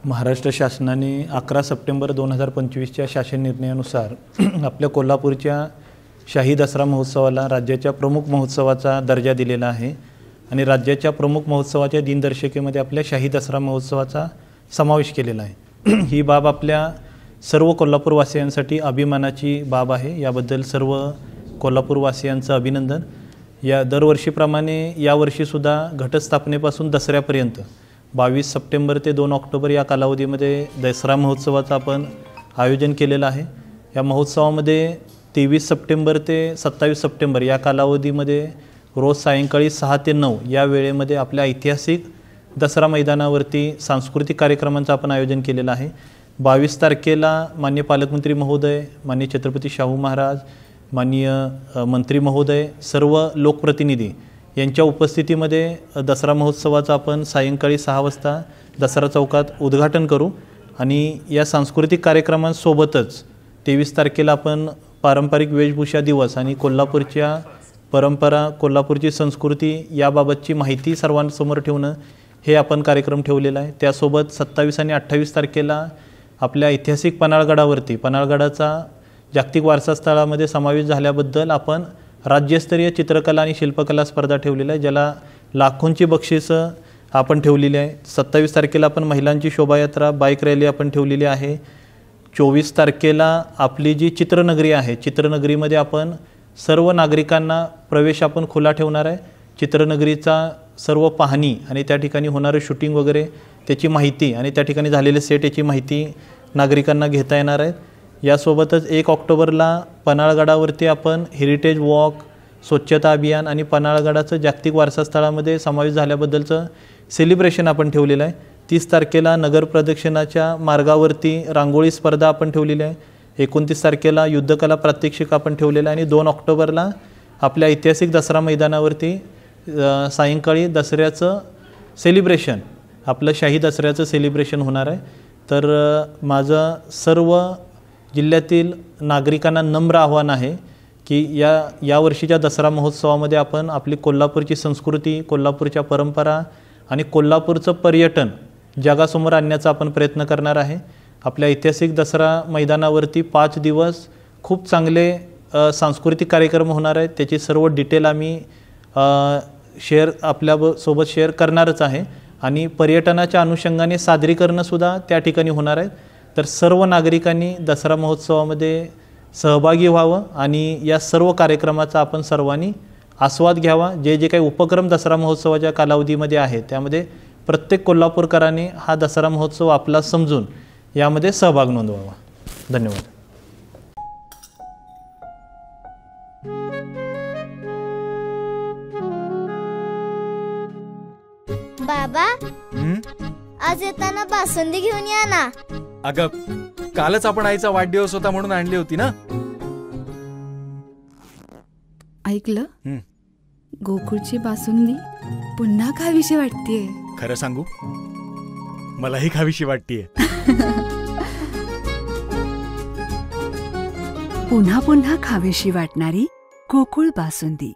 महाराष्ट्र शासनाने 11 सप्टेंबर 2025च्या शासन निर्णयानुसार आपल्या कोल्हापूरच्या शाही दसरा महोत्सवाला राज्याच्या प्रमुख महोत्सवाचा दर्जा दिलेला आहे आणि राज्याच्या प्रमुख महोत्सवाच्या दिनदर्शिकेमध्ये आपल्या शाही दसरा महोत्सवाचा समावेश केलेला आहे। ही बाब आपल्या सर्व कोल्हापूरवासियांसाठी अभिमानाची बाब आहे। याबद्दल सर्व कोल्हापूरवासियांचं अभिनंदन। या दरवर्षीप्रमाणे यावर्षीसुद्धा घटस्थापनेपासून दसऱ्यापर्यंत 22 सप्टेंबर ते 2 ऑक्टोबर या कालावधीमध्ये दसरा महोत्सवाचं आपण आयोजन केलेलं आहे। या महोत्सवामध्ये 23 सप्टेंबर ते 27 सप्टेंबर या कालावधीमध्ये रोज सायंकाळी 6 ते 9 या वेळेमध्ये आपल्या ऐतिहासिक दसरा मैदानावरती सांस्कृतिक कार्यक्रमांचं आपण आयोजन केलेलं आहे। 22 तारखेला माननीय पालकमंत्री महोदय, माननीय छत्रपती शाहू महाराज, माननीय मंत्री महोदय, सर्व लोकप्रतिनिधी यांच्या उपस्थितीमध्ये दसरा महोत्सवाचं आपण सायंकाळी 6 वाजता दसरा चौकात उद्घाटन करू आणि या सांस्कृतिक कार्यक्रमांसोबतच 23 तारखेला आपण पारंपरिक वेशभूषा दिवस आणि कोल्हापूरच्या परंपरा, कोल्हापूरची संस्कृती याबाबतची माहिती सर्वांसमोर ठेवणं हे आपण कार्यक्रम ठेवलेला आहे। त्यासोबत 27 आणि 28 तारखेला आपल्या ऐतिहासिक पन्हाळगडावरती पन्हाळगडाचा जागतिक वारसा स्थळामध्ये समावेश झाल्याबद्दल आपण राज्यस्तरीय चित्रकला आणि शिल्पकला स्पर्धा ठेवलेली आहे, ज्याला लाखोंची बक्षिसं आपण ठेवलेली आहे। 27 तारखेला आपण महिलांची शोभायात्रा, बाईक रॅली आपण ठेवलेली आहे। 24 तारखेला आपली जी चित्रनगरी आहे, चित्रनगरीमध्ये आपण सर्व नागरिकांना प्रवेश आपण खुला ठेवणार आहे। चित्रनगरीचा सर्व पाहणी आणि त्या ठिकाणी होणारे शूटिंग वगैरे त्याची माहिती आणि त्या ठिकाणी झालेले सेट याची माहिती नागरिकांना घेता येणार आहे। यासोबतच 1 ऑक्टोबरला पन्हाळगडावरती आपण हेरिटेज वॉक, स्वच्छता अभियान आणि पन्हाळगडाचं जागतिक वारसा स्थळामध्ये समावेश झाल्याबद्दलचं सेलिब्रेशन आपण ठेवलेलं आहे। 30 तारखेला नगर प्रदक्षिणाच्या मार्गावरती रांगोळी स्पर्धा आपण ठेवलेली आहे। 29 तारखेला युद्धकला प्रात्यक्षिक आपण ठेवलेलं आहे आणि 2 ऑक्टोबरला आपल्या ऐतिहासिक दसरा मैदानावरती सायंकाळी दसऱ्याचं सेलिब्रेशन, आपलं शाही दसऱ्याचं सेलिब्रेशन होणार आहे। तर माझं सर्व जिल्ह्यातील नागरिकांना नम्र आव्हान आहे की या वर्षीच्या दसरा महोत्सवामध्ये आपण आपली कोल्हापूरची संस्कृती, कोल्हापूरच्या परंपरा आणि कोल्हापूरचं पर्यटन जगासमोर आणण्याचा आपण प्रयत्न करणार आहे। आपल्या ऐतिहासिक दसरा मैदानावरती 5 दिवस खूप चांगले सांस्कृतिक कार्यक्रम होणार आहेत। त्याची सर्व डिटेल आम्ही आपल्यासोबत शेअर करणारच आहे आणि पर्यटनाच्या अनुषंगाने सादरीकरणंसुद्धा त्या ठिकाणी होणार आहेत। तर सर्व नागरिकांनी दसरा महोत्सवामध्ये सहभागी व्हावं आणि या सर्व कार्यक्रमाचा आपण सर्वांनी आस्वाद घ्यावा। जे जे काही उपक्रम दसरा महोत्सवाच्या कालावधीमध्ये आहेत त्यामध्ये प्रत्येक कोल्हापूरकरांनी हा दसरा महोत्सव आपला समजून यामध्ये सहभाग नोंदवावा। धन्यवाद। बाबा, आज येताना बासुंदी घेऊन या ना। अगं, कालच आपण आईचा वाढदिवस होता म्हणून आणली होती ना। ऐकलं, गोकुळची बासुंदी पुन्हा खावीशी वाटतेय। खरं सांगू, मलाही खावीशी वाटतेय। पुन्हा पुन्हा खावीशी वाटणारी गोकुळ बासुंदी।